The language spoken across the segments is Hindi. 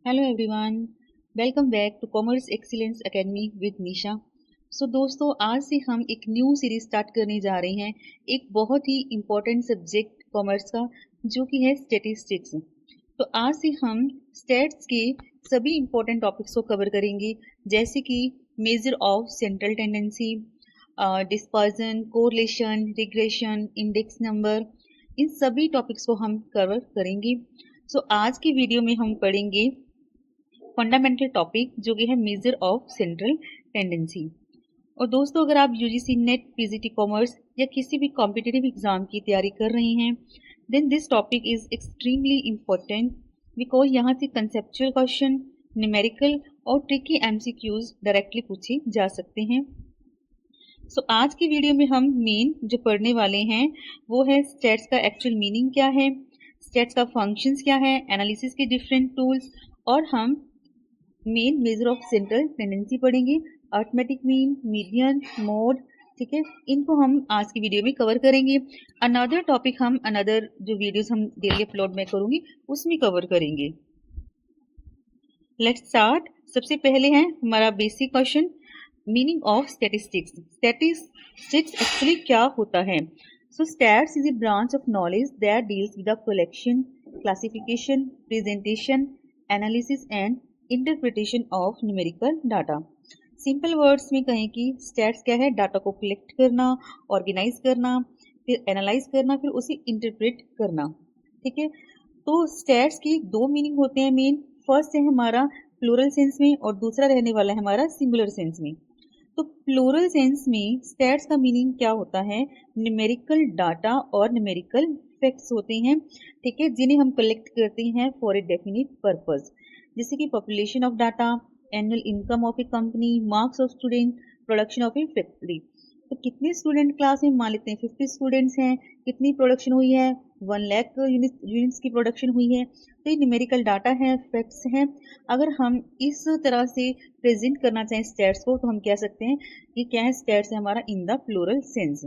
Hello everyone, welcome back to commerce excellence academy with Nisha. दोस्तों, आज से हम एक न्यू सीरीज स्टार्ट करने जा रहे हैं एक बहुत ही इम्पोर्टेंट सब्जेक्ट कॉमर्स का, जो कि है स्टैटिस्टिक्स। तो आज से हम स्टैट्स के सभी इम्पोर्टेंट टॉपिक्स को कवर करेंगे, जैसे कि measure of central tendency, dispersion, correlation, regression, index number, इन सभी टॉपिक्स को हम कवर करेंगे। आज की वीडियो में हम पढ़ेंगे फंडामेंटल टॉपिक, जो कि है मेजर ऑफ सेंट्रल टेंडेंसी। और दोस्तों, अगर आप यूजीसी नेट, पीजीटी कॉमर्स या किसी भी कॉम्पिटिटिव एग्जाम की तैयारी कर रहे हैं, then this topic is extremely important, because यहाँ से कंसेप्चुअल क्वेश्चन, न्यूमेरिकल और ट्रिकी एमसीक्यूज डायरेक्टली पूछे जा सकते हैं। आज की वीडियो में हम मेन जो पढ़ने वाले हैं वो है स्टैट्स का एक्चुअल मीनिंग क्या है, स्टैट्स का फंक्शंस क्या है, एनालिसिस के डिफरेंट टूल्स, और हम main major of central tendency पढ़ेंगे, अर्थमेटिक मीन, मीडियन, मोड। ठीक है, इनको हम आज की वीडियो में कवर करेंगे। अनदर टॉपिक हम अनदर जो वीडियोस हम डेली अपलोड में करूंगी उसमें कवर करेंगे। Let's start. सबसे पहले है हमारा basic question, meaning of statistics. Statistics actually क्या होता है? Stats is a branch of knowledge that deals with the collection, classification, presentation, analysis and interpretation of numerical data. Simple words में कहें कि स्टैट्स क्या है? डाटा को कलेक्ट करना, ऑर्गेनाइज करना, फिर एनालाइज करना, फिर उसे इंटरप्रेट करना। ठीक है, तो स्टैट्स की दो मीनिंग होते हैं मेन। फर्स्ट है हमारा प्लूरल सेंस में और दूसरा रहने वाला है हमारा सिंगुलर सेंस में। तो प्लूरल सेंस में स्टैट्स का मीनिंग क्या होता है? न्यूमेरिकल डाटा और न्यूमेरिकल फैक्ट्स होते हैं, ठीक है, जिन्हें हम कलेक्ट करते हैं फॉर ए डेफिनिट पर्पस, जैसे कि population of data, annual income of A company, marks of student, production of A factory. तो कितने स्टूडेंट क्लास में? मान लेते हैं 50 स्टूडेंट्स हैं, कितनी प्रोडक्शन हुई है? 1 लाख यूनिट्स की प्रोडक्शन हुई है। तो ये न्यूमेरिकल डाटा है, फैक्ट्स हैं। अगर हम इस तरह से प्रेजेंट करना चाहें स्टैट्स को, तो हम कह सकते हैं कि क्या है? स्टैट्स है हमारा in the plural sense.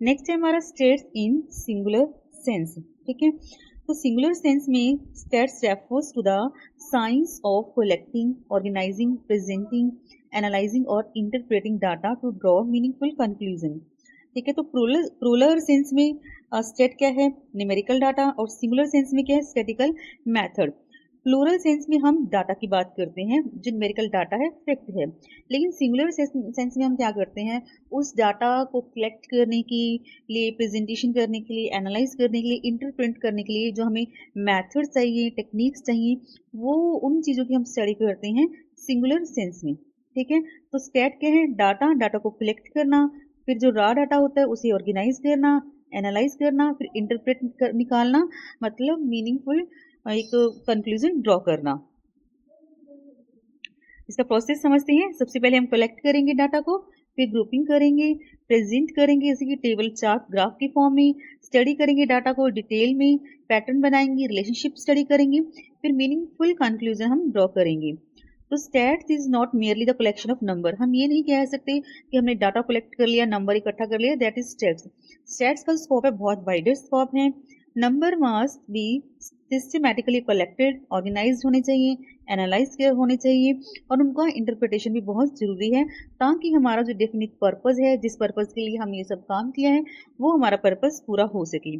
Next है हमारा स्टैट्स इन सिंगुलर सेंस। ठीक है, तो सिंगुलर सेंस में stats refers to the science of collecting, organising, presenting, analysing और interpreting data to draw meaningful conclusion. ठीक है, तो प्लूरल सेंस में स्टैट क्या है? न्यूमेरिकल डाटा, और सिंगुलर सेंस में क्या है? Statistical method. प्लूरल सेंस में हम डाटा की बात करते हैं, जो न्यूमेरिकल डाटा है, फैक्ट है। लेकिन सिंगुलर सेंस में हम क्या करते हैं? उस डाटा को कलेक्ट करने के लिए, प्रेजेंटेशन करने के लिए, एनालाइज करने के लिए, इंटरप्रेट करने के लिए जो हमें मेथड चाहिए, टेक्निक्स चाहिए, वो उन चीज़ों की हम स्टडी करते हैं सिंगुलर सेंस में। ठीक है, तो स्टैट क्या है? डाटा को कलेक्ट करना, फिर जो रॉ डाटा होता है उसे ऑर्गेनाइज करना, एनालाइज करना, फिर इंटरप्रेट निकालना, मतलब मीनिंगफुल एक कंक्लूजन ड्रॉ करना। इसका प्रोसेस समझते हैं। सबसे पहले हम कलेक्ट करेंगे डाटा को, फिर ग्रुपिंग करेंगे, प्रेजेंट करेंगे जैसे कि टेबल, चार्ट, ग्राफ के फॉर्म में, स्टडी करेंगे डाटा को डिटेल में, पैटर्न बनाएंगे, रिलेशनशिप स्टडी करेंगे, फिर मीनिंगफुल कंक्लूजन हम ड्रॉ करेंगे। तो stats is not merely the collection of number. हम ये नहीं कह सकते कि हमने डाटा कलेक्ट कर लिया, नंबर इकट्ठा कर लिया, दैट इज स्टैट्स। स्टैट्स का स्कोप है, बहुत वाइडर स्कोप है। Number must be systematically collected, organise होने चाहिए, एनालाइज होने चाहिए, और उनका इंटरप्रिटेशन भी बहुत जरूरी है, ताकि हमारा जो डेफिनिट पर्पस है, जिस पर्पस के लिए हम ये सब काम किया है, वो हमारा पर्पस पूरा हो सके।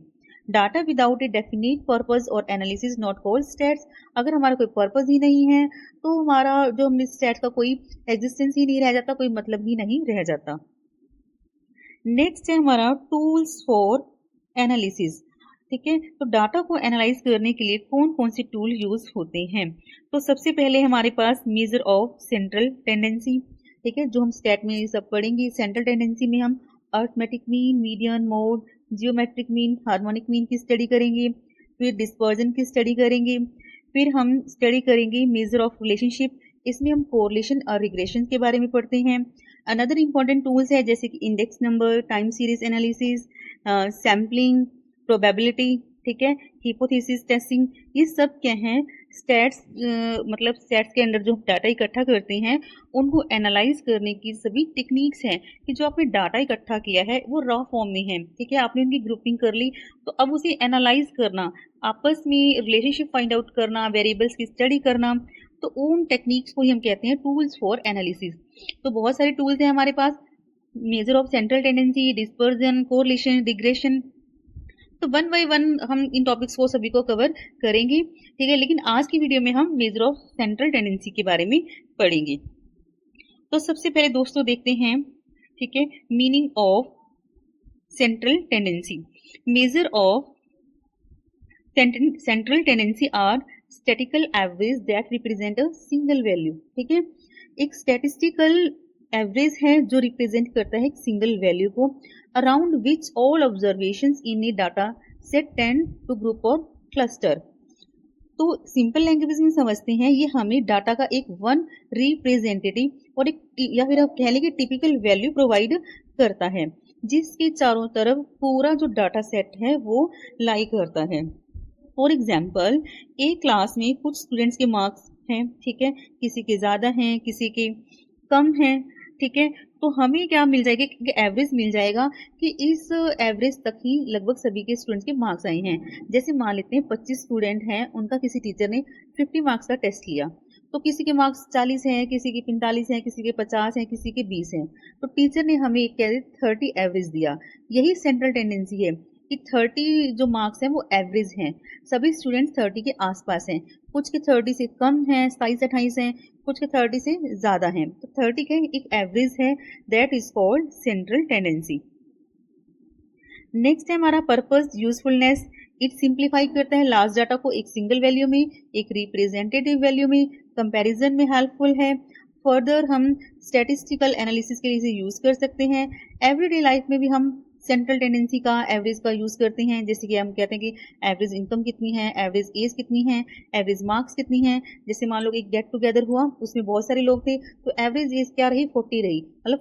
डाटा विदाउट ए डेफिनिट पर्पस और एनालिसिस नॉट कॉल्ड स्टैट्स। अगर हमारा कोई पर्पस ही नहीं है, तो हमारा जो हमने स्टैट्स का कोई एग्जिस्टेंस ही नहीं रह जाता, कोई मतलब ही नहीं रह जाता। नेक्स्ट है हमारा टूल्स फॉर एनालिसिस। ठीक है, तो डाटा को एनालाइज करने के लिए कौन कौन से टूल यूज होते हैं? तो सबसे पहले हमारे पास मेजर ऑफ सेंट्रल टेंडेंसी। ठीक है, जो हम स्टैट में सब पढ़ेंगे। सेंट्रल टेंडेंसी में हम arithmetic mean, median, mode, geometric mean, harmonic mean की स्टडी करेंगे, फिर डिस्पर्जन की स्टडी करेंगे, फिर हम स्टडी करेंगे मेजर ऑफ रिलेशनशिप। इसमें हम कोरिलेशन और रिग्रेशन के बारे में पढ़ते हैं। अनदर इंपॉर्टेंट टूल्स है जैसे कि index number, time series analysis, sampling, probability, ठीक है, हिपोथेसिस टेस्टिंग। ये सब क्या हैं? स्टैट्स मतलब स्टैट्स के अंदर जो डाटा इकट्ठा करते हैं उनको एनालाइज करने की सभी टेक्निक्स हैं कि जो आपने डाटा इकट्ठा किया है वो रॉ फॉर्म में है, ठीक है, आपने उनकी ग्रुपिंग कर ली, तो अब उसे एनालाइज करना, आपस में रिलेशनशिप फाइंड आउट करना, वेरिएबल्स की स्टडी करना, तो उन टेक्निक्स को ही हम कहते हैं टूल्स फॉर एनालिसिस। तो बहुत सारे टूल्स हैं हमारे पास, measure of central tendency, dispersion, correlation, regression. तो वन बाय वन हम इन टॉपिक्स को सभी को कवर करेंगे, ठीक है, लेकिन आज की वीडियो में हम मेजर ऑफ सेंट्रल टेंडेंसी के बारे में पढ़ेंगे। तो सबसे पहले दोस्तों देखते हैं, ठीक है, meaning of central tendency. Measure of central tendency are statistical average that represent a single value, ठीक है, एक स्टैटिस्टिकल एवरेज है जो रिप्रेजेंट करता है एक सिंगल वैल्यू को, around which all observations in a data set tend to group और क्लस्टर। तो सिंपल लैंग्वेज में समझते हैं, ये हमें डाटा का एक वन रिप्रेजेंटेटिव और एक या फिर आप कह लेंगे टिपिकल वैल्यू प्रोवाइड करता है, जिसके चारों तरफ पूरा जो डाटा सेट है वो लाई करता है। फॉर एग्जाम्पल, एक क्लास में कुछ स्टूडेंट्स के मार्क्स हैं, ठीक है, किसी के ज़्यादा हैं, किसी के कम हैं, ठीक है, तो हमें क्या मिल जाएगा कि एवरेज मिल जाएगा कि इस एवरेज तक ही लगभग सभी के स्टूडेंट्स के मार्क्स आए हैं। जैसे मान लेते हैं 25 स्टूडेंट हैं, उनका किसी टीचर ने 50 मार्क्स का टेस्ट लिया, तो किसी के मार्क्स 40 हैं, किसी के 45 हैं, किसी के 50 हैं, किसी के 20 हैं, तो टीचर ने हमें एक 30 एवरेज दिया। यही सेंट्रल टेंडेंसी है कि 30 जो मार्क्स हैं वो एवरेज हैं, सभी स्टूडेंट्स 30 के आसपास हैं, कुछ के 30 से कम हैं, 27-28 हैं, कुछ के 30 से ज़्यादा हैं, तो 30 का एक एवरेज है, that is called central tendency. Next है हमारा पर्पस, यूजफुलनेस। इट सिंप्लीफाई करता है लार्ज डाटा को एक सिंगल वैल्यू में, एक रिप्रेजेंटेटिव वैल्यू में, कंपैरिजन में हेल्पफुल है। फर्दर हम स्टैटिस्टिकल एनालिसिस के लिए इसे यूज कर सकते हैं। एवरीडे लाइफ में भी हम सेंट्रल टेंडेंसी का एवरेज का यूज करते हैं, जैसे कि हम कहते हैं कि एवरेज इनकम कितनी है, एवरेज एज कितनी है, एवरेज मार्क्स कितनी है। जैसे मान लो एक गेट टुगेदर हुआ, उसमें बहुत सारे लोग थे, तो एवरेज एज क्या रही, 40 रही, मतलब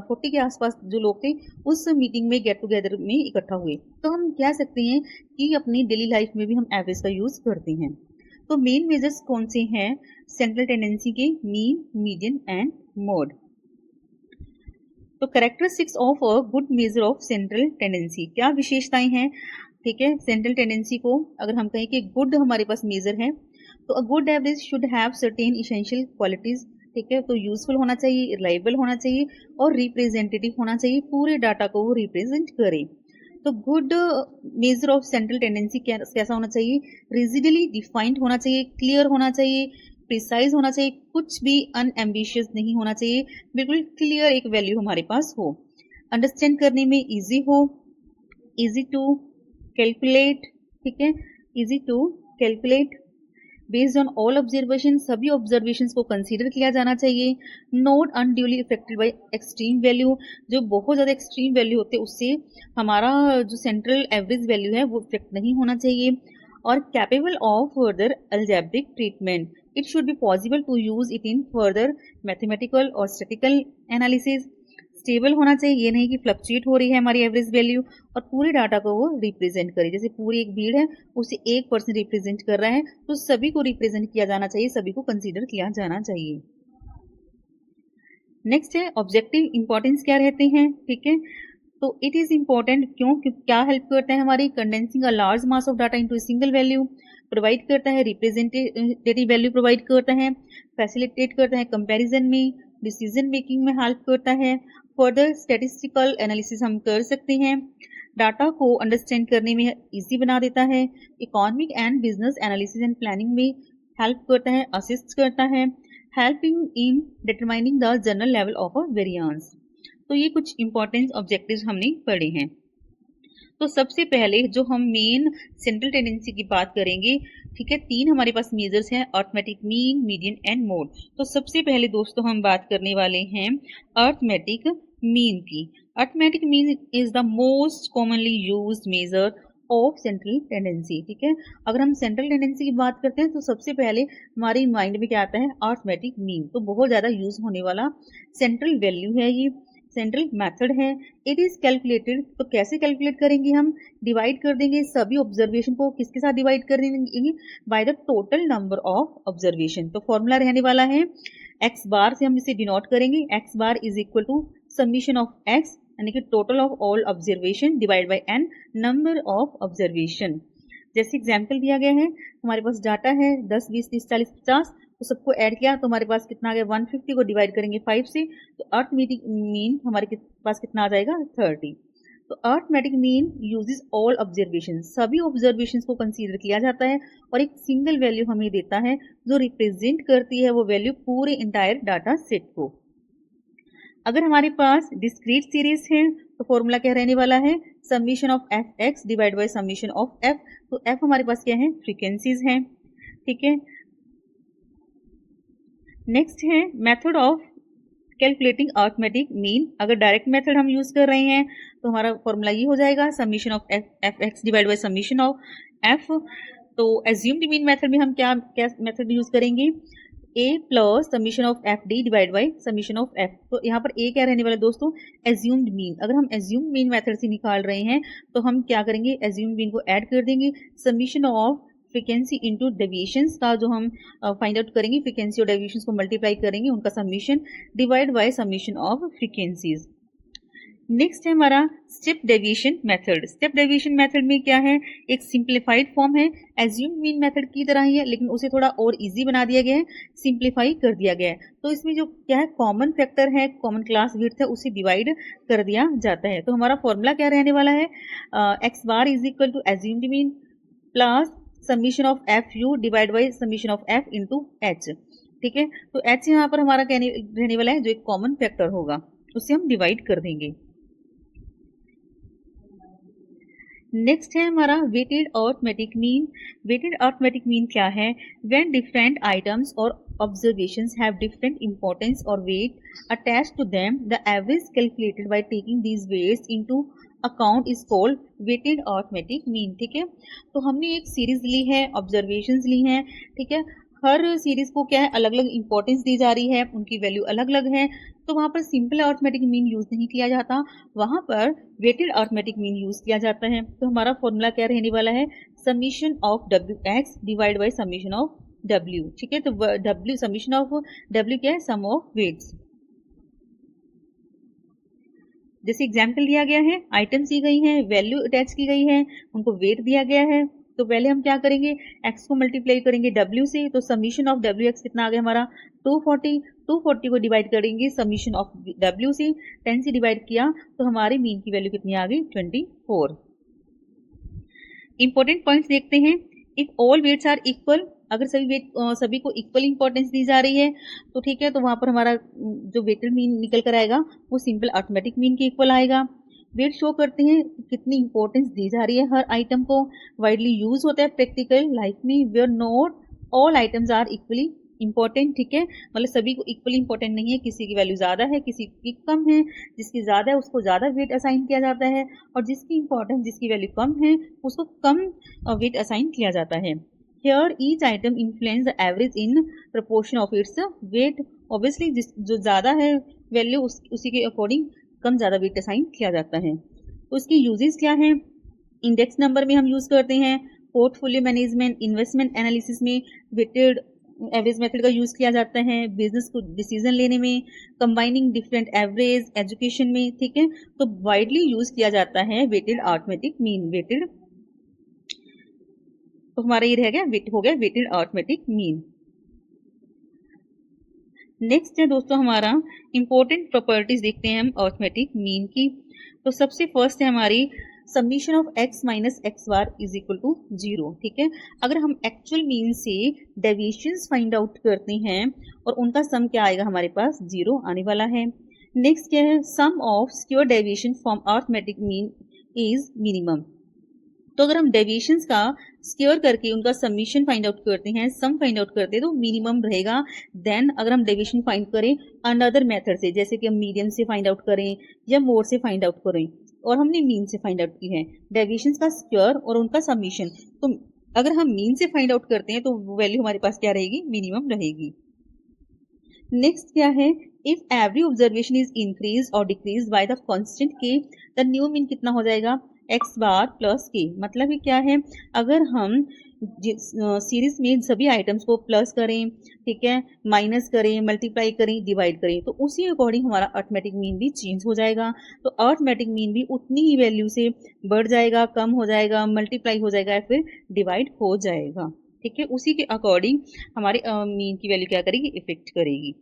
40 के आसपास जो लोग थे उस मीटिंग में गेट टुगेदर में इकट्ठा हुए। तो हम कह सकते हैं कि अपनी डेली लाइफ में भी हम एवरेज का यूज करते हैं। तो मेन मेजर्स कौन से हैं सेंट्रल टेंडेंसी के, मीन, मीडियन एंड मोड। तो characteristics of a good major of central tendency, क्या विशेषताएं हैं, ठीक है, सेंट्रल टेंडेंसी को अगर हम कहें कि गुड हमारे पास मेजर है, तो a good average should have certain essential qualities, ठीक है, तो यूजफुल होना चाहिए, रिलायबल होना चाहिए और रिप्रेजेंटेटिव होना चाहिए, पूरे डाटा को वो रिप्रेजेंट करे। तो good major of central tendency कैसा होना चाहिए, रिजिडली डिफाइंड होना चाहिए, क्लियर होना चाहिए, प्रिसाइज होना चाहिए, कुछ भी अनएम्बिशियस नहीं होना चाहिए, बिल्कुल क्लियर एक वैल्यू हमारे पास हो, अंडरस्टैंड करने में इजी हो, इजी टू कैलकुलेट, ठीक है, easy to calculate, based on all observation, सभी ऑब्जर्वेशंस को कंसीडर किया जाना चाहिए, not unduly affected by extreme value, जो बहुत ज़्यादा एक्सट्रीम वैल्यू होते हैं उससे हमारा जो सेंट्रल एवरेज वैल्यू है वो इफेक्ट नहीं होना चाहिए, और capable of further algebraic treatment, it should be possible to use it in further mathematical और स्टैटिकल एनालिसिस, स्टेबल होना चाहिए, ये नहीं कि फ्लक्चुएट हो रही है हमारी एवरेज वैल्यू, और पूरे डाटा को वो रिप्रेजेंट करे, जैसे पूरी एक भीड़ है उसे 1% रिप्रेजेंट कर रहा है, तो सभी को रिप्रेजेंट किया जाना चाहिए, सभी को कंसीडर किया जाना चाहिए। नेक्स्ट है ऑब्जेक्टिव इंपॉर्टेंस क्या रहते हैं, ठीक है, तो इट इज इंपॉर्टेंट क्यों, क्या हेल्प करता है हमारी, condensing a large mass of data into single value, provide करता है रिप्रेजेंटेटिव वैल्यू प्रोवाइड करता है, फैसिलिटेट करता है कंपैरिजन में, डिसीजन मेकिंग में हेल्प करता है, फर्दर स्टैटिस्टिकल एनालिसिस हम कर सकते हैं, डाटा को अंडरस्टैंड करने में इजी बना देता है, economic and business analysis and planning में हेल्प करता है, असिस्ट करता है, helping in determining the general level of a variance. तो ये कुछ इंपॉर्टेंट ऑब्जेक्टिव्स हमने पढ़े हैं। तो सबसे पहले जो हम मेन सेंट्रल टेंडेंसी की बात करेंगे, ठीक है, 3 हमारे पास मेजर्स हैं, arithmetic, mean, median and mode. तो सबसे पहले दोस्तों हम बात करने वाले हैं अर्थमेटिक मीन की। Arithmetic mean is the most commonly used major of central tendency, ठीक है, अगर हम सेंट्रल टेंडेंसी की बात करते हैं तो सबसे पहले हमारे माइंड में क्या आता है, अर्थमेटिक मीन, तो बहुत ज्यादा यूज होने वाला सेंट्रल वैल्यू है ये। सेंट्रल मेथड है। इट इज कैलकुलेटेड, तो कैसे कैलकुलेट करेंगे हम, डिवाइड कर देंगे सभी ऑब्जर्वेशन को, किसके साथ डिवाइड कर देंगे, by the total number of observation. तो फॉर्मूला रहने वाला है एक्स बार से हम इसे डिनोट करेंगे, X bar is equal to summation of X यानी कि total of all observation divide by N number of observation. जैसे एग्जाम्पल दिया गया है, हमारे पास डाटा है 10, 20, 30, 40, 50, तो सबको ऐड किया तो हमारे पास कितना आ गया 150 को डिवाइड करेंगे 5 से, तो अर्थमेटिक मीन हमारे पास कितना आ जाएगा 30। तो arithmetic mean uses all observation, सभी ऑब्जर्वेशन को कंसीडर किया जाता है और एक सिंगल वैल्यू हमें देता है जो रिप्रेजेंट करती है वो वैल्यू पूरे इंटायर डाटा सेट को। अगर हमारे पास डिस्क्रीट सीरीज है तो फॉर्मूला क्या रहने वाला है, summation of F x divide by summation of F. तो एफ हमारे पास क्या है, फ्रीक्वेंसीज है, ठीक है। नेक्स्ट है method of calculating arithmetic mean. अगर डायरेक्ट मेथड हम यूज कर रहे हैं तो हमारा फॉर्मूला ये हो जाएगा summation of F x divide by summation of F. तो एज्यूम्ड मीन मेथड में हम क्या मेथड यूज करेंगे, a plus summation of F D divide by summation of F. तो यहाँ पर a क्या रहने वाला है दोस्तों, एज्यूम्ड मीन। अगर हम एज्यूम्ड मीन मेथड से निकाल रहे हैं तो हम क्या करेंगे, एज्यूम्ड मीन को ऐड कर देंगे summation of frequency into deviations का जो हम फाइंड आउट करेंगे, फ्रीक्वेंसी और डेविएशंस को मल्टीप्लाई करेंगे उनका summation divide by summation of frequencies. Next है हमारा step deviation method. Step deviation method में क्या है, एक सिंप्लीफाइड फॉर्म है एज्यूम्ड मीन मेथड की तरह ही है, लेकिन उसे थोड़ा और इजी बना दिया गया है, सिंप्लीफाई कर दिया गया है। तो इसमें जो क्या है, कॉमन फैक्टर है, कॉमन क्लास विड्थ है, उसे डिवाइड कर दिया जाता है। तो हमारा फॉर्मूला क्या रहने वाला है, X bar is equal to assumed mean plus summation of F U divide by summation of F into H, ठीक है। तो एच यहाँ पर हमारा क्या रहने वाला है, जो एक कॉमन फैक्टर होगा उसे हम डिवाइड कर देंगे। नेक्स्ट है हमारा weighted arithmetic mean. Weighted arithmetic mean क्या है, व्हेन डिफरेंट आइटम्स और ऑब्जर्वेशंस हैव डिफरेंट इंपॉर्टेंस और weight attached to them, the average calculated by taking these weights into account is called weighted arithmetic mean, ठीक है। तो हमने एक सीरीज ली है, ऑब्जर्वेशंस ली हैं, ठीक है। हर सीरीज को क्या है, अलग अलग इंपॉर्टेंस दी जा रही है, उनकी वैल्यू अलग अलग है, तो वहां पर सिंपल अर्थमेटिक मीन यूज नहीं किया जाता, वहां पर वेटेड अर्थमेटिक मीन यूज किया जाता है। तो हमारा फॉर्मूला क्या रहने वाला है, summation of W x divide by summation of W, ठीक है। तो डब्ल्यू समीशन ऑफ डब्ल्यू क्या है, सम ऑफ वेट्स। जैसे एग्जाम्पल दिया गया है, आइटम्स दी गई हैं, वैल्यू अटैच की गई है, उनको वेट दिया गया है। तो पहले हम क्या करेंगे, x को मल्टीप्लाई करेंगे w से, तो समीशन ऑफ wx कितना आ गया हमारा 240। 240 को डिवाइड करेंगे समीशन ऑफ w से, 10 से डिवाइड किया तो हमारे मीन की वैल्यू कितनी आ गई 24। इंपॉर्टेंट पॉइंट्स देखते हैं, if all weights are equal, अगर सभी को इक्वल इंपॉर्टेंस दी जा रही है तो ठीक है, तो वहां पर हमारा जो वेटेड मीन निकल कर आएगा वो सिंपल अर्थमेटिक मीन के इक्वल आएगा। वेट शो करते हैं कितनी इंपॉर्टेंस दी जा रही है हर आइटम को, वाइडली यूज होता है प्रैक्टिकल लाइफ में, where not all items are equally important, ठीक है। मतलब सभी को इक्वली इंपॉर्टेंट नहीं है, किसी की वैल्यू ज्यादा है, किसी की कम है, जिसकी ज्यादा है उसको ज्यादा वेट असाइन किया जाता है, और जिसकी इंपॉर्टेंस जिसकी वैल्यू कम है उसको कम वेट असाइन किया जाता है। Here each item influence the average in proportion of its weight. Obviously जो ज्यादा है वैल्यू उसी के अकॉर्डिंग कम ज्यादा वेट असाइन किया जाता है। तो इसकी यूजेस क्या है, इंडेक्स नंबर में हम यूज करते हैं, पोर्टफोलियो मैनेजमेंट, इन्वेस्टमेंट एनालिसिस में वेटेड एवरेज मेथड का यूज किया जाता है, बिजनेस को डिसीजन लेने में, कंबाइनिंग डिफरेंट एवरेज, एजुकेशन में, ठीक है। तो वाइडली यूज किया जाता है वेटेड अर्थमेटिक मीन, वेटेड। तो हमारा ये रह गया हो गया वेटेड अर्थमेटिक मीन। नेक्स्ट है दोस्तों हमारा इंपॉर्टेंट प्रॉपर्टीज देखते हैं हम अर्थमेटिक मीन की। तो सबसे फर्स्ट है हमारी summation of x minus X bar is equal to 0, ठीक है। अगर हम एक्चुअल मीन से डेविएशंस फाइंड आउट करते हैं और उनका सम क्या आएगा, हमारे पास 0 आने वाला है। नेक्स्ट क्या है, sum of square deviation from arithmetic mean is minimum. तो अगर हम डेविएशंस का स्क्योर करके उनका समीशन फाइंड आउट करते हैं, सम फाइंड आउट करते हैं, तो मिनिमम रहेगा। देन अगर हम डेविएशन फाइंड करें अनदर मेथड से, जैसे कि हम मीडियम से फाइंड आउट करें या मोड से फाइंड आउट करें, और हमने मीन से फाइंड आउट की है डेविएशंस का स्क्योर और उनका समीशन, तो अगर हम मीन से फाइंड आउट करते हैं तो वैल्यू हमारे पास क्या रहेगी, मिनिमम रहेगी। नेक्स्ट क्या है, if every observation is increase और डिक्रीज बाय द कांस्टेंट के, द न्यू मीन कितना हो जाएगा, एक्स बार प्लस के। मतलब ये क्या है, अगर हम सीरीज में सभी आइटम्स को प्लस करें, ठीक है, माइनस करें, मल्टीप्लाई करें, डिवाइड करें, तो उसी अकॉर्डिंग हमारा अर्थमेटिक मीन भी चेंज हो जाएगा। तो अर्थमेटिक मीन भी उतनी ही वैल्यू से बढ़ जाएगा, कम हो जाएगा, मल्टीप्लाई हो जाएगा या फिर डिवाइड हो जाएगा, ठीक है। उसी के अकॉर्डिंग हमारे मीन की वैल्यू क्या करेगी, इफेक्ट करेगी।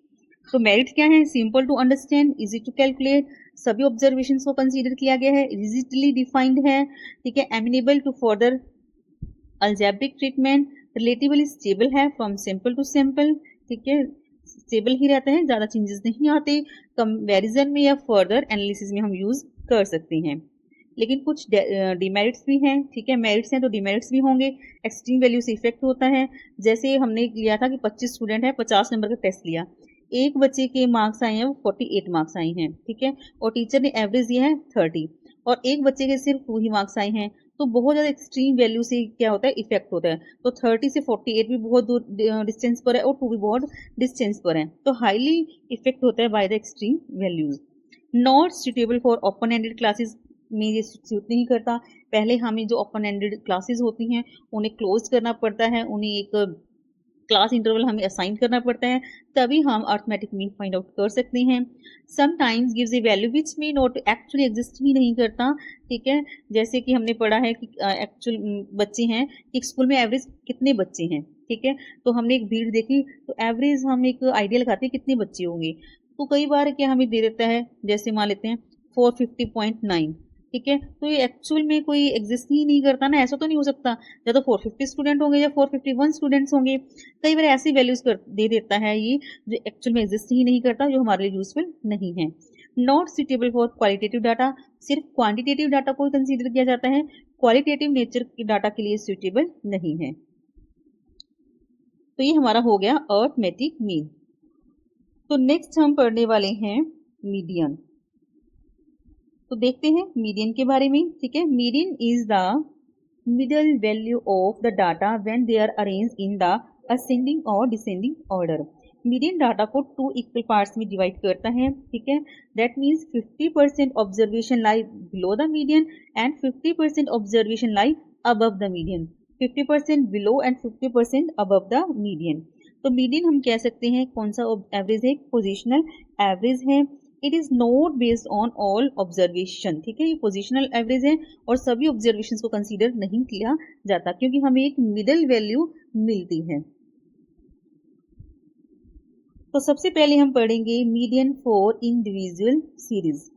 तो मेरिट क्या है, simple to understand, easy to calculate, सभी ऑब्जर्वेशन को कंसीडर किया गया है, इजिली डिफाइंड है, ठीक है, amenable to further algebraic treatment, relatively stable है फ्रॉम सिंपल टू सिंपल, ठीक है, स्टेबल ही रहता है, ज्यादा चेंजेस नहीं आते, कंपैरिजन में या फर्दर एनालिसिस में हम यूज कर सकते हैं। लेकिन कुछ डिमेरिट्स भी हैं, ठीक है, मेरिट्स हैं तो डिमेरिट्स भी होंगे। एक्सट्रीम वैल्यू से इफेक्ट होता है, जैसे हमने लिया था कि 25 स्टूडेंट है, 50 नंबर का टेस्ट लिया, एक बच्चे के मार्क्स आए हैं वो 48 मार्क्स आए हैं, ठीक है, और टीचर ने एवरेज दिया है 30, और एक बच्चे के सिर्फ 2 ही मार्क्स आए हैं, तो बहुत ज्यादा एक्सट्रीम वैल्यू से क्या होता है, इफेक्ट होता है। तो 30 से 48 भी बहुत दूर डिस्टेंस पर है और 2 भी बहुत डिस्टेंस पर है, तो हाईली इफेक्ट होता है by the extreme values. Not suitable for open ended classes में ये सूट नहीं करता। पहले हमें जो ओपन एंडेड क्लासेस होती हैं उन्हें क्लोज करना पड़ता है, उन्हें एक क्लास इंटरवल हमें असाइन करना पड़ता है, तभी हम अर्थमेटिक मीन फाइंड आउट कर सकते हैं। Sometimes gives a value which may not actually exist ही नहीं करता, ठीक है, जैसे कि हमने पढ़ा है कि एक्चुअल बच्चे हैं कि स्कूल में एवरेज कितने बच्चे हैं, ठीक है, तो हमने एक भीड़ देखी तो एवरेज हम एक आइडिया लगाते हैं कितने बच्चे होंगे, तो कई बार क्या हमें दे देता है, जैसे मान लेते हैं 450.9, ठीक है, तो ये एक्चुअल में कोई एग्जिस्ट ही नहीं करता ना, ऐसा तो नहीं हो सकता, या तो 450 स्टूडेंट होंगे या 451 स्टूडेंट्स होंगे, कई बार ऐसी वैल्यूज दे देता है ये जो एक्चुअल में एग्जिस्ट ही नहीं करता, जो हमारे लिए यूजफुल नहीं है। Not suitable for qualitative data, सिर्फ क्वांटिटेटिव डाटा को कंसीडर किया जाता है, क्वालिटेटिव नेचर के डाटा के लिए सुटेबल नहीं है। तो ये हमारा हो गया अर्थमेटिक मीन। तो नेक्स्ट हम पढ़ने वाले हैं मीडियन। तो देखते हैं मीडियन के बारे में, ठीक है। Median is the middle value of the data when they are arranged in the ascending और डिसेंडिंग ऑर्डर। मीडियन डाटा को 2 इक्वल पार्ट्स में डिवाइड करता है, ठीक है, that means 50% observation lie below the median and 50% observation lie above the median, 50% below and 50% above the median. तो मीडियन हम कह सकते हैं कौन सा एवरेज है, पोजिशनल एवरेज है। It is not based on all observation, ठीक है, ये पोजिशनल एवरेज है और सभी ऑब्जर्वेशन को कंसीडर नहीं किया जाता क्योंकि हमें एक मिडिल वैल्यू मिलती है। तो सबसे पहले हम पढ़ेंगे मीडियन फॉर इंडिविजुअल सीरीज।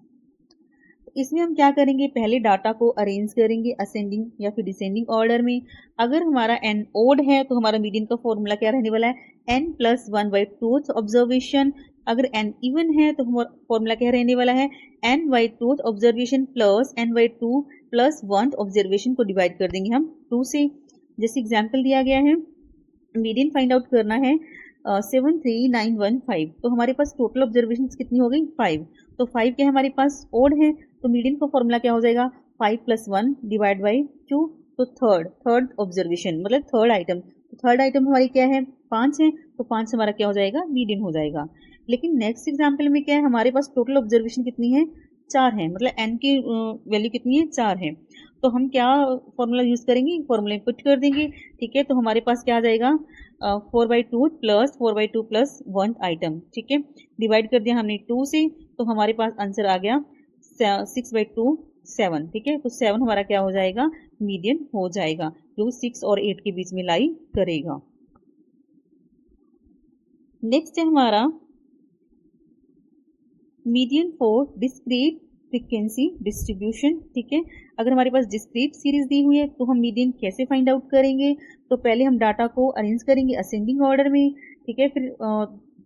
इसमें हम क्या करेंगे, पहले डाटा को अरेंज करेंगे असेंडिंग या फिर डिसेंडिंग ऑर्डर में। अगर हमारा एन ओड है तो हमारा मीडियन का फॉर्मूला क्या रहने वाला है, n+1/2 ऑब्जर्वेशन। अगर n इवन है तो हमारा फॉर्मूला क्या रहने वाला है, n/2 observation plus n/2 plus 1 observation को डिवाइड कर देंगे हम 2 से। जैसे एग्जाम्पल दिया गया है, मीडियन फाइंड आउट करना है 73915, तो हमारे पास टोटल ऑब्जर्वेशन कितनी हो गई 5, तो 5 क्या हमारे पास ओड है, तो मीडियन का फॉर्मूला क्या हो जाएगा 5 + 1 डिवाइड बाई 2, तो थर्ड ऑब्जर्वेशन मतलब थर्ड आइटम, तो थर्ड आइटम हमारी क्या है 5 है, तो 5 हमारा क्या हो जाएगा मीडियन हो जाएगा। लेकिन नेक्स्ट एग्जाम्पल में क्या है, हमारे पास टोटल ऑब्जर्वेशन कितनी है 4 है, मतलब n की वैल्यू कितनी है 4 है, तो हम क्या फॉर्मूला यूज करेंगे, फॉर्मूला पुट कर देंगे, ठीक है, तो हमारे पास क्या आ जाएगा 4/2 प्लस 4/2 प्लस 1 आइटम, ठीक है, डिवाइड कर दिया हमने 2 से, तो हमारे पास आंसर आ गया 6/2 7, ठीक है, तो 7 हमारा क्या हो जाएगा मीडियन हो जाएगा, जो 6 और 8 के बीच में लाई करेगा। नेक्स्ट है हमारा median for discrete frequency distribution, ठीक है। अगर हमारे पास डिस्क्रीट सीरीज दी हुई है तो हम मीडियन कैसे फाइंड आउट करेंगे, तो पहले हम डाटा को अरेंज करेंगे असेंडिंग ऑर्डर में, ठीक है, फिर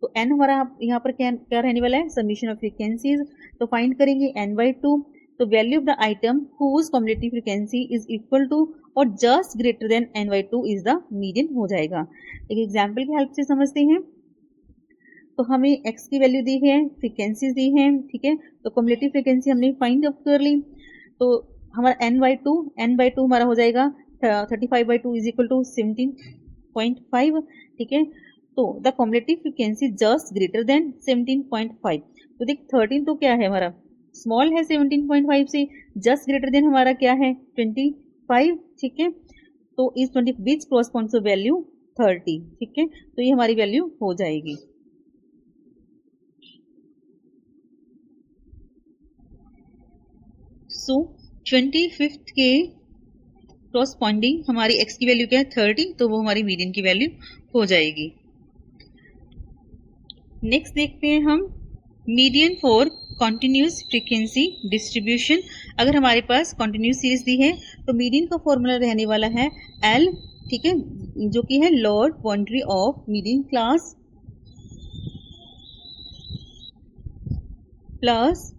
तो n हमारा यहाँ पर क्या रहने वाला है समीशन ऑफ फ्रीक्वेंसीज, तो फाइंड करेंगे n/2, तो value of the item whose cumulative frequency is equal to और just greater than n/2 is the median हो जाएगा। एक एग्जाम्पल की हेल्प से समझते हैं, तो हमें x की वैल्यू दी है, फ्रीक्वेंसीज दी है, ठीक है, तो कम्युलेटिव फ्रीक्वेंसी हमने फाइंड आउट कर ली, तो हमारा n/2 हमारा हो जाएगा 35/2 इज इक्वल टू 17.5, ठीक है, तो the cumulative frequency just greater then 17.5। तो देख 13 तो क्या है हमारा स्मॉल है 17.5 से, जस्ट ग्रेटर देन हमारा क्या है 25, ठीक है। तो इस 20 विच कॉरस्पॉन्ड्स टू वैल्यू 30, ठीक है। तो ये हमारी वैल्यू हो जाएगी। सो 25 के कॉरस्पॉन्डिंग हमारी x की वैल्यू क्या है 30, तो वो हमारी मीडियन की वैल्यू हो जाएगी। नेक्स्ट देखते हैं हम median for continuous frequency distribution. अगर हमारे पास कॉन्टिन्यूस सीरीज दी है तो मीडियन का फॉर्मूला रहने वाला है L, ठीक है, जो कि है lower boundary of median class plus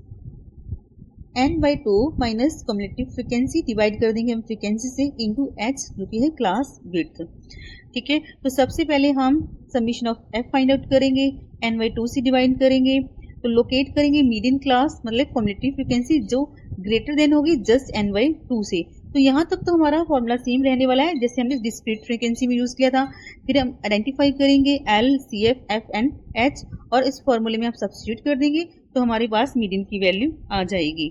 n/2 minus cumulative frequency, divide कर देंगे हम फ्रीक्वेंसी से इनटू h जो कि है क्लास विड्थ, ठीक है। तो सबसे पहले हम summation of f find out करेंगे, n/2 से डिवाइड करेंगे, तो लोकेट करेंगे मीडियन क्लास मतलब कम्युलेटिव फ्रीक्वेंसी जो ग्रेटर देन होगी जस्ट n/2 से। तो यहाँ तक तो हमारा फॉर्मूला सेम रहने वाला है जैसे हमने डिस्क्रीट फ्रीक्वेंसी में यूज किया था। फिर हम आइडेंटिफाई करेंगे L, CF, F and H और इस फॉर्मूले में आप सब्स्टिट्यूट कर देंगे तो हमारे पास मीडियन की वैल्यू आ जाएगी,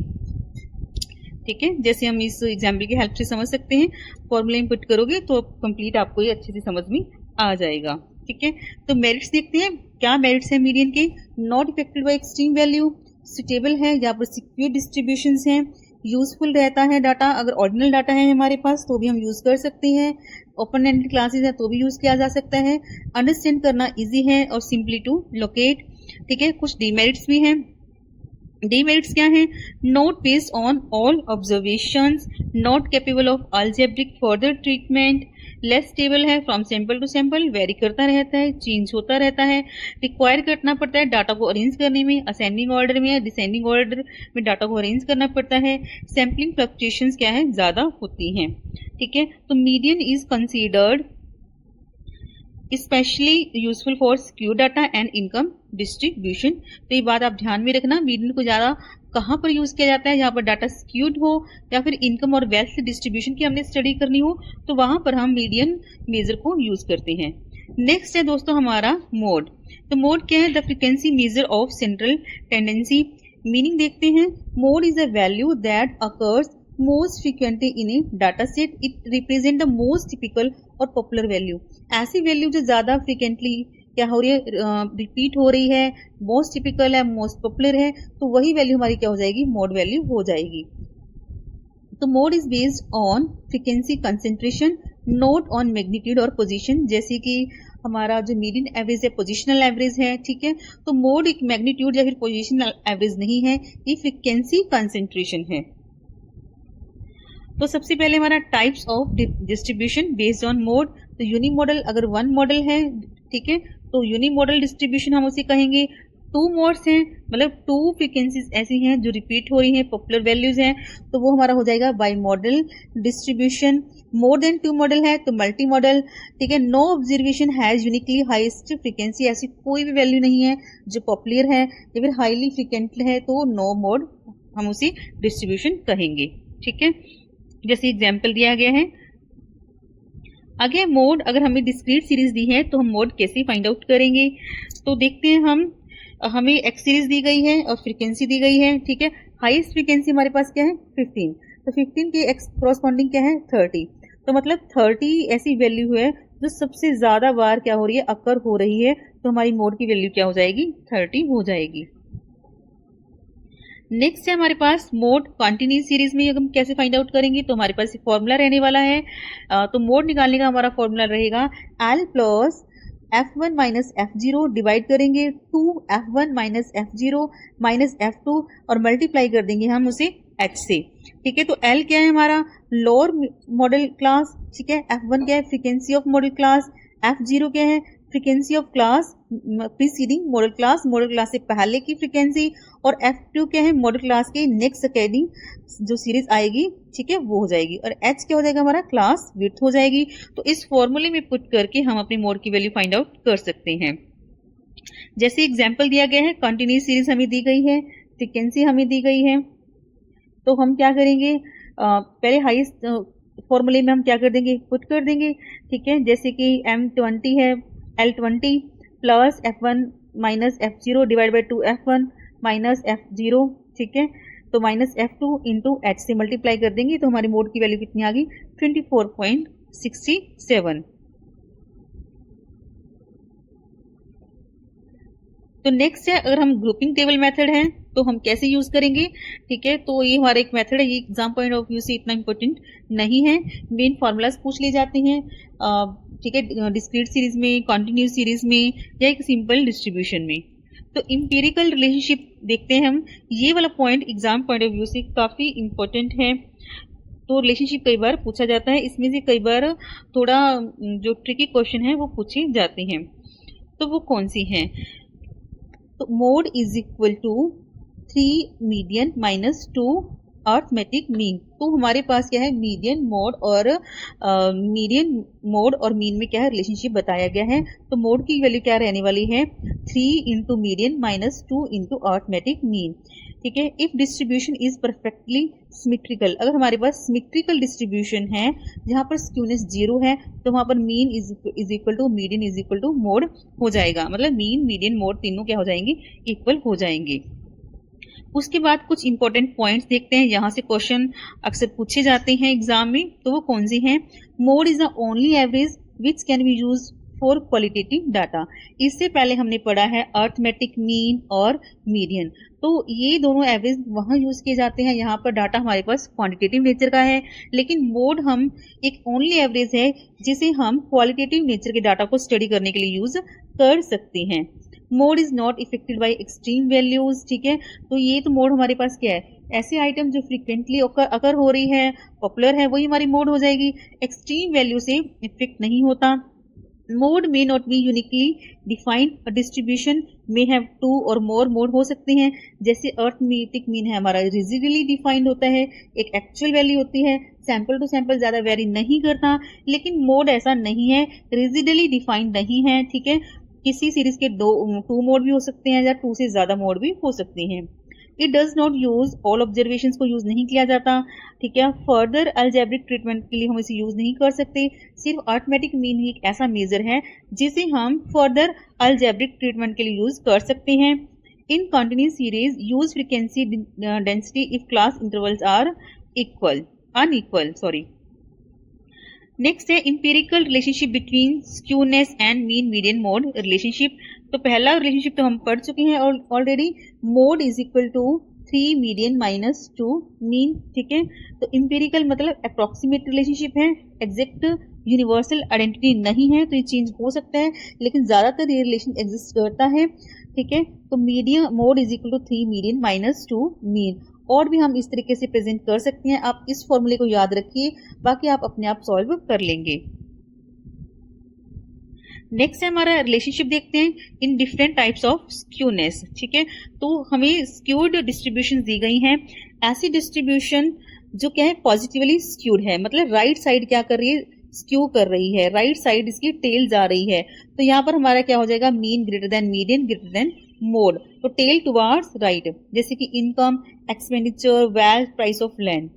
ठीक है। जैसे हम इस एग्जाम्पल की हेल्प से समझ सकते हैं, फॉर्मूला इनपुट करोगे तो कंप्लीट आपको ये अच्छे से समझ में आ जाएगा, ठीक है। तो मेरिट्स देखते हैं, क्या मेरिट्स है मीडियन के। Not affected by extreme value, suitable है, यहाँ पर सिक्योर डिस्ट्रीब्यूशंस हैं, यूजफुल रहता है डाटा, अगर ऑर्डिनल डाटा है हमारे पास तो भी हम यूज कर सकते हैं, ओपन एंडेड क्लासेस है तो भी यूज किया जा सकता है, अंडरस्टैंड करना इजी है और सिंपली टू लोकेट, ठीक है। कुछ डीमेरिट्स भी हैं। डीमेरिट्स क्या है, not based on all observations, not capable of algebraic further treatment, less stable है, from sample to sample vary करता रहता है, चेंज होता रहता है, रिक्वायर करना पड़ता है डाटा को अरेंज करने में, असेंडिंग ऑर्डर में या डिसेंडिंग ऑर्डर में डाटा को अरेंज करना पड़ता है, सैम्पलिंग फ्लक्चुएशंस क्या है ज्यादा होती हैं, ठीक है। तो median is considered specially useful for secure data and income distribution. तो ये बात आप ध्यान में रखना, मीडियन को ज्यादा कहाँ पर यूज किया जाता है, जहाँ पर डाटा सिक्योर्ड हो या फिर इनकम और वेल्थ डिस्ट्रीब्यूशन की हमने स्टडी करनी हो तो वहां पर हम मीडियन मेजर को यूज करते हैं। नेक्स्ट है दोस्तों हमारा मोड। तो मोड क्या है, the frequency measure of central tendency. Meaning देखते हैं, mode is a value that occurs most frequently in a data set, it represent the most typical और पॉपुलर वैल्यू। ऐसी वैल्यू जो ज्यादा फ्रीक्वेंटली क्या हो रही है, रिपीट हो रही है, मोस्ट टिपिकल है, मोस्ट पॉपुलर है, तो वही वैल्यू हमारी क्या हो जाएगी, मोड वैल्यू हो जाएगी। तो mode is based on frequency concentration, note on magnitude और पोजीशन। जैसे कि हमारा जो मीडियन एवरेज है पोजिशनल एवरेज है, ठीक है। तो मोड एक मैग्नीट्यूड या फिर पोजिशनल एवरेज नहीं है, ये फ्रीक्वेंसी कंसेंट्रेशन है। तो सबसे पहले हमारा types of distribution based on mode. तो यूनी मॉडल, अगर वन मॉडल है, ठीक है, तो यूनी मॉडल डिस्ट्रीब्यूशन हम उसे कहेंगे। टू मोड्स हैं, मतलब टू फ्रीक्वेंसीज ऐसी हैं जो रिपीट हो रही हैं, पॉपुलर वैल्यूज हैं, तो वो हमारा हो जाएगा bimodal distribution. More than two modal है तो मल्टी मॉडल, ठीक है। No observation has uniquely highest frequency, ऐसी कोई भी वैल्यू नहीं है जो पॉपुलर है या फिर हाईली फ्रीक्वेंट है, तो नो मोड हम उसे डिस्ट्रीब्यूशन कहेंगे, ठीक है। जैसे एग्जाम्पल दिया गया है। आगे मोड, अगर हमें डिस्क्रीट सीरीज दी है तो हम मोड कैसे फाइंड आउट करेंगे, तो देखते हैं हम। हमें एक्स सीरीज दी गई है और फ्रीक्वेंसी दी गई है, ठीक है। हाईएस्ट फ्रीक्वेंसी हमारे पास क्या है 15, तो 15 के एक्स कॉरस्पॉन्डिंग क्या है 30, तो मतलब 30 ऐसी वैल्यू है जो सबसे ज्यादा बार क्या हो रही है, अकर हो रही है, तो हमारी मोड की वैल्यू क्या हो जाएगी 30 हो जाएगी। नेक्स्ट है हमारे पास मोड कॉन्टिन्यूस सीरीज में हम कैसे फाइंड आउट करेंगे, तो हमारे पास एक फॉर्मूला रहने वाला है। तो मोड निकालने का हमारा फॉर्मूला रहेगा L plus F1 minus F0, divide करेंगे 2F1 minus F0 minus F2 और मल्टीप्लाई कर देंगे हम उसे H से, ठीक है। तो L क्या है हमारा लोअर मॉडल क्लास, ठीक है। F1 क्या है frequency of model class, F0 क्या है frequency of class preceding model class से पहले की फ्रीक्वेंसी, और F2 क्या है मॉडल क्लास के नेक्स्ट अकॉर्डिंग जो सीरीज आएगी, ठीक है, वो हो जाएगी, और H क्या हो जाएगा हमारा क्लास विड्थ हो जाएगी। तो इस फॉर्मूले में पुट करके हम अपनी मोड की वैल्यू फाइंड आउट कर सकते हैं। जैसे एग्जाम्पल दिया गया है, कंटिन्यूस सीरीज हमें दी गई है, फ्रीक्वेंसी हमें दी गई है, तो हम क्या करेंगे, पहले हाईएस्ट फॉर्मूले में हम क्या कर देंगे, पुट कर देंगे, ठीक है। जैसे कि M20 है, L20 plus F1 minus F0 divide by 2F1 minus F0, ठीक है, तो माइनस F2 इंटू H से मल्टीप्लाई कर देंगे तो हमारी मोड की वैल्यू कितनी आ गई 24.67। तो नेक्स्ट है, अगर हम ग्रुपिंग टेबल मेथड है तो हम कैसे यूज करेंगे, ठीक है, तो ये हमारा एक मेथड है, ये एग्जाम पॉइंट ऑफ व्यू से इतना इंपॉर्टेंट नहीं है। मेन फॉर्मूलाज पूछ लिए जाते हैं, ठीक है, डिस्क्रीट सीरीज में, कॉन्टिन्यूस सीरीज में या एक सिंपल डिस्ट्रीब्यूशन में। तो इंपेरिकल रिलेशनशिप देखते हैं हम, ये वाला point exam point of view से काफी इंपॉर्टेंट है। तो रिलेशनशिप कई बार पूछा जाता है, इसमें से कई बार थोड़ा जो ट्रिकी क्वेश्चन है वो पूछे जाते हैं। तो वो कौन सी है, तो mode is equal to 3 median minus 2 arithmetic mean. तो हमारे पास क्या है, मीडियन मोड और मीडियन मोड और मीन में क्या है रिलेशनशिप बताया गया है। तो मोड की वैल्यू क्या रहने वाली है 3 into median minus 2 into arithmetic mean, ठीक है। If distribution is perfectly symmetrical, अगर हमारे पास सिमेट्रिकल डिस्ट्रीब्यूशन है जहां पर स्क्यूनेस 0 है तो वहां पर mean is equal to median is equal to mode हो जाएगा, मतलब मीन मीडियन मोड तीनों क्या हो जाएंगे, इक्वल हो जाएंगे। उसके बाद कुछ इंपॉर्टेंट पॉइंट्स देखते हैं, यहाँ से क्वेश्चन अक्सर पूछे जाते हैं एग्जाम में, तो वो कौन सी हैं। Mode is the only average which can be use for qualitative data. इससे पहले हमने पढ़ा है अर्थमेटिक मीन और मीडियन, तो ये दोनों एवरेज वहां यूज किए जाते हैं, यहाँ पर डाटा हमारे पास क्वांटिटेटिव नेचर का है। लेकिन मोड हम एक ओनली एवरेज है जिसे हम क्वालिटेटिव नेचर के डाटा को स्टडी करने के लिए यूज कर सकते हैं। Mode is not affected by extreme values, ठीक है, तो ये तो मोड हमारे पास क्या है, ऐसे आइटम जो फ्रीक्वेंटली अकर हो रही है, पॉपुलर है, वही हमारी मोड हो जाएगी, एक्सट्रीम वैल्यू से इफेक्ट नहीं होता। मोड में not be uniquely defined, distribution में हैव 2 और मोर मोड हो सकते हैं, जैसे अर्थमेटिक मीन है हमारा रिजिडली डिफाइंड होता है, एक एक्चुअल वैल्यू होती है, सैंपल टू सैंपल ज्यादा वेरी नहीं करता। लेकिन मोड ऐसा नहीं है, रिजिडली डिफाइंड नहीं है, ठीक है, किसी सीरीज के 2 मोड भी हो सकते हैं या 2 से ज्यादा मोड भी हो सकते हैं। It does not use all observations को यूज नहीं किया जाता, ठीक है। फर्दर अलजेब्रिक ट्रीटमेंट के लिए हम इसे यूज नहीं कर सकते, सिर्फ अर्थमेटिक मीन ही एक ऐसा मेजर है जिसे हम फर्दर अलजेब्रिक ट्रीटमेंट के लिए यूज कर सकते हैं। In continuous series use frequency density if class intervals are unequal. Next है empirical relationship between skewness and mean median mode relationship. तो पहला रिलेशनशिप तो हम पढ़ चुके हैं already, mode is equal to 3 median minus 2 mean, ठीक है। तो इंपेरिकल मतलब अप्रोक्सीमेट रिलेशनशिप है, एग्जैक्ट यूनिवर्सल आइडेंटिटी नहीं है, तो ये चेंज हो सकता है, लेकिन ज्यादातर ये रिलेशन एग्जिस्ट करता है, ठीक है। तो median mode is equal to 3 median minus 2 mean, और भी हम इस तरीके से प्रेजेंट कर सकते हैं। आप इस फॉर्मूले को याद रखिए, बाकी आप अपने आप सॉल्व कर लेंगे। नेक्स्ट है हमारा रिलेशनशिप देखते हैं in different types of skewness, ठीक है। तो हमें स्क्यूड डिस्ट्रीब्यूशन दी गई हैं, ऐसी डिस्ट्रीब्यूशन जो क्या है पॉजिटिवली स्क्यूड है, मतलब राइट साइड क्या कर रही है, स्क्यू कर रही है, राइट साइड इसकी टेल जा रही है। तो यहाँ पर हमारा क्या हो जाएगा, mean greater than median greater than mode, तो टेल टुवार्ड्स राइट, जैसे कि income, expenditure, wealth, price of land.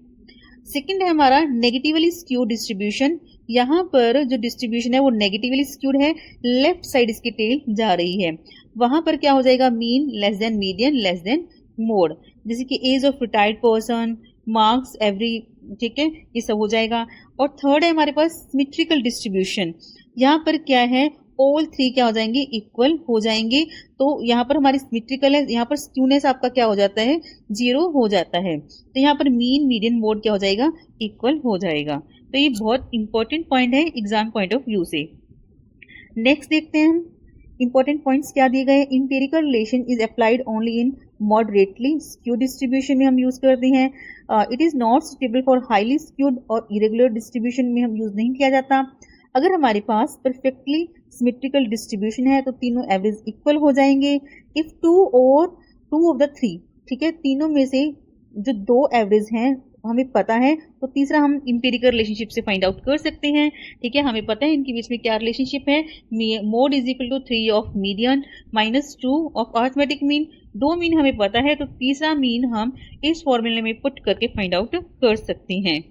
Second है हमारा नेगेटिवली स्क्यूड डिस्ट्रीब्यूशन, यहाँ पर जो डिस्ट्रीब्यूशन है वो नेगेटिवली स्क्यूड है, लेफ्ट साइड इसकी टेल जा रही है, वहां पर क्या हो जाएगा, mean less than median less than mode, जैसे कि age of retired person, marks every, ठीक है, ये सब हो जाएगा। और थर्ड है हमारे पास सिमेट्रिकल डिस्ट्रीब्यूशन, यहाँ पर क्या है, ऑल 3 क्या हो जाएंगे, इक्वल हो जाएंगे। तो यहाँ पर हमारी सिमेट्रिकल है, यहाँ पर स्क्यूनेस आपका क्या हो जाता है, 0 हो जाता है, तो यहाँ पर मीन मीडियन मोड क्या हो जाएगा, इक्वल हो जाएगा। तो ये बहुत इंपॉर्टेंट पॉइंट है एग्जाम पॉइंट ऑफ व्यू से। नेक्स्ट देखते हैं हम इंपॉर्टेंट पॉइंट्स क्या दिए गए। Empirical relation is applied only in moderately skewed distribution में हम यूज करते हैं, it is not suitable for highly skewed और इरेगुलर डिस्ट्रीब्यूशन में हम यूज नहीं किया जाता। अगर हमारे पास परफेक्टली सिमेट्रिकल डिस्ट्रीब्यूशन है तो तीनों एवरेज इक्वल हो जाएंगे। इफ 2 ऑफ द 3, ठीक है, तीनों में से जो 2 एवरेज हैं हमें पता है, तो तीसरा हम इंपेरिकल रिलेशनशिप से फाइंड आउट कर सकते हैं, ठीक है, हमें पता है इनके बीच में क्या रिलेशनशिप है, mode is equal to 3 of median minus 2 of arithmetic mean, 2 mean हमें पता है, तो तीसरा मीन हम इस फॉर्मूले में पुट करके फाइंड आउट कर सकते हैं।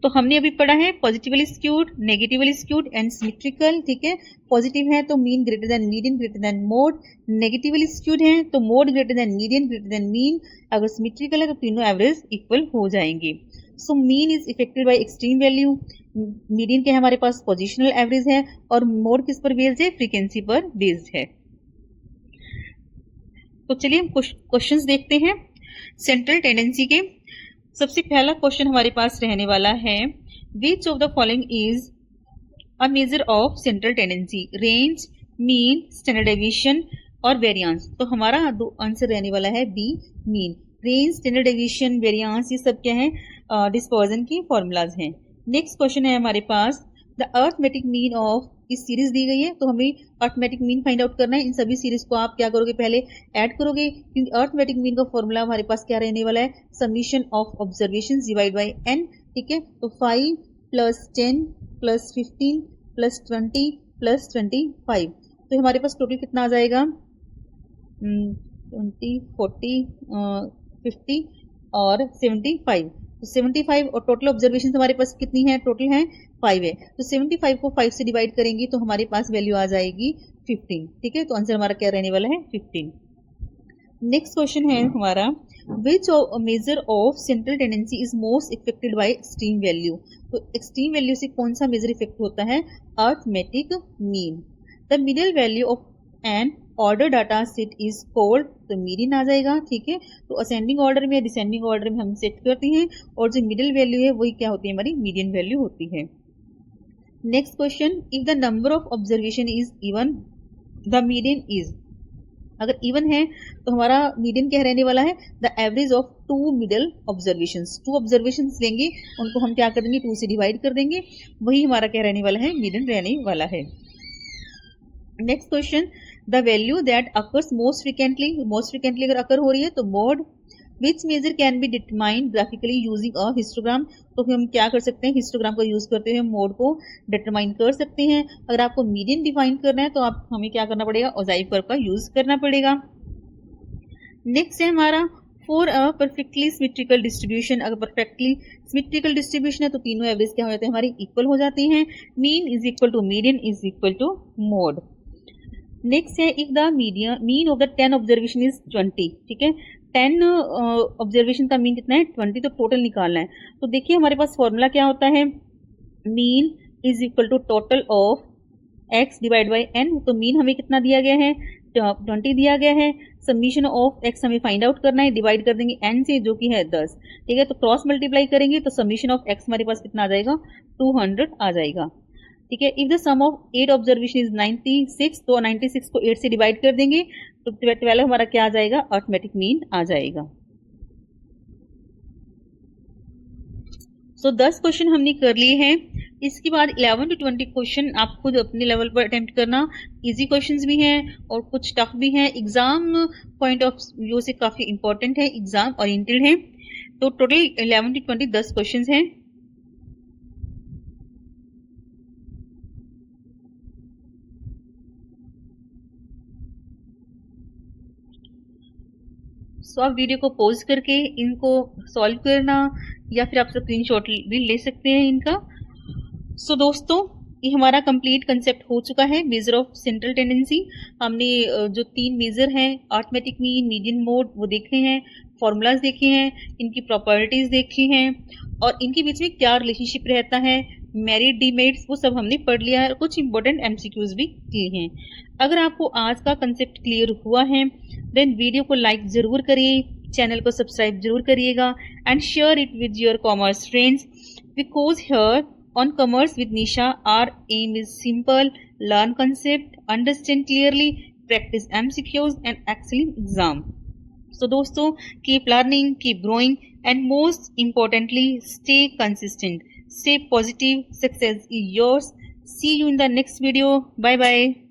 तो हमने अभी पढ़ा है positively skewed, negatively skewed and symmetrical, ठीक है। पॉजिटिव है तो mean greater than median greater than mode, negatively skewed है तो mode greater than median greater than mean, अगर सिमेट्रिकल है तो तीनों एवरेज इक्वल हो जाएंगे। So mean is affected by extreme value, median के हमारे पास पोजिशनल एवरेज है और मोड किस पर बेस्ड है, फ्रीक्वेंसी पर बेस्ड है। तो चलिए हम क्वेश्चंस देखते हैं सेंट्रल टेंडेंसी के। सबसे पहला क्वेश्चन हमारे पास रहने वाला है, which of the following is a measure of central tendency, range, mean, standard deviation और वेरिएंस। तो हमारा दो आंसर रहने वाला है B, mean. Range, standard deviation, variance ये सब क्या है, डिस्पर्जन की फॉर्मूलाज हैं। नेक्स्ट क्वेश्चन है हमारे पास, द अर्थमेटिक मीन ऑफ, इस सीरीज दी गई है तो हमें अर्थमेटिक मीन फाइंड आउट करना है। इन सभी सीरीज को आप क्या करोगे, पहले ऐड करोगे, क्योंकि अर्थमेटिक मीन का फॉर्मूला हमारे पास क्या रहने वाला है, summation of observation divide by N, ठीक है। तो 5 + 10 + 15 + 20 + 25, तो हमारे पास टोटल कितना आ जाएगा, 20, 40, 50 और 75। तो 75 और टोटल ऑब्जर्वेशन हमारे पास कितनी है, टोटल है 5 है। तो 75 को 5 से डिवाइड करेंगे तो हमारे पास वैल्यू आ जाएगी 15, ठीक है। तो आंसर हमारा क्या रहने वाला है, 15। नेक्स्ट क्वेश्चन है हमारा, which measure of central tendency is most affected by extreme value. तो एक्सट्रीम वैल्यू से कौन सा मेजर इफेक्ट होता है, arithmetic mean. The middle value of an order data set is called, तो मीडियन आ जाएगा, ठीक है। तो असेंडिंग ऑर्डर में, डिसेंडिंग ऑर्डर में हम सेट करते हैं और जो मिडिल वैल्यू है वही क्या होती है, हमारी मीडियन वैल्यू होती है। Next question, if the number of observation is even, the median is, अगर इवन है तो हमारा मीडियन क्या रहने वाला है, the average of 2 middle observations. 2 observations लेंगे, उनको हम क्या कर देंगे, 2 से डिवाइड कर देंगे, वही हमारा क्या रहने वाला है, मीडियन रहने वाला है। Next question, the value that occurs most frequently अगर अकर हो रही है तो mode, which measure can be determined graphically using a histogram. तो हम क्या कर सकते हैं, हिस्टोग्राम का यूज करते हुए मोड को डिटरमाइन कर सकते हैं। अगर आपको मीडियन डिफाइन करना है तो आप हमें क्या करना पड़ेगा, ओजाइव कर्व का यूज करना पड़ेगा। नेक्स्ट है हमारा, for a perfectly symmetrical distribution, अगर परफेक्टली सिमेट्रिकल डिस्ट्रीब्यूशन है तो तीनों एवरेज क्या हो जाते हैं, हमारे इक्वल हो जाते हैं। Mean is equal to median is equal to mode. Next है, if the mean of the 10 observation is 20, ठीक है। 10 ऑब्जर्वेशन का मीन कितना है, 20, तो टोटल निकालना है। तो देखिए हमारे पास फॉर्मूला क्या होता है, mean is equal to total of x divide by n। तो मीन हमें कितना दिया गया है, 20 दिया गया है। समीशन ऑफ x हमें फाइंड आउट करना है, डिवाइड कर देंगे n से जो कि है 10, ठीक है। तो क्रॉस मल्टीप्लाई करेंगे तो समीशन ऑफ x हमारे पास कितना आ जाएगा, 200 आ जाएगा, ठीक है। If the sum of 8 observation is 96, तो 96 को 8 से डिवाइड कर देंगे तो 12 हमारा क्या आ जाएगा, अर्थमेटिक मीन आ जाएगा। सो 10 क्वेश्चन हमने कर लिए हैं। इसके बाद 11 to 20 क्वेश्चन आप खुद अपने लेवल पर अटेम्प्ट करना। इजी क्वेश्चंस भी हैं और कुछ टफ भी हैं, एग्जाम पॉइंट ऑफ व्यू से काफी इंपॉर्टेंट है, एग्जाम ओरिएंटेड है। तो टोटल 11 to 20 10 क्वेश्चंस हैं। सो आप वीडियो को पॉज करके इनको सॉल्व करना या फिर आप स्क्रीनशॉट भी ले सकते हैं इनका। सो दोस्तों, ये हमारा कंप्लीट कंसेप्ट हो चुका है मेजर ऑफ सेंट्रल टेंडेंसी। हमने जो 3 मेजर हैं, अर्थमेटिक मीन, मीडियन मोड, वो देखे हैं, फॉर्मूलाज देखे हैं, इनकी प्रॉपर्टीज देखी हैं और इनके बीच में क्या रिलेशनशिप रहता है, मेरिट डीमेरिट्स, वो सब हमने पढ़ लिया है। कुछ इंपॉर्टेंट एमसीक्यूज भी किए हैं। अगर आपको आज का कंसेप्ट क्लियर हुआ है देन वीडियो को लाइक जरूर करिए, चैनल को सब्सक्राइब जरूर करिएगा and share it with your commerce friends, because here on Commerce with Nisha, our aim is simple: learn concept, understand clearly, practice MCQs and excellent exam. So दोस्तों, keep learning, keep growing and most importantly stay consistent, stay positive. Success is yours. See you in the next video. Bye bye.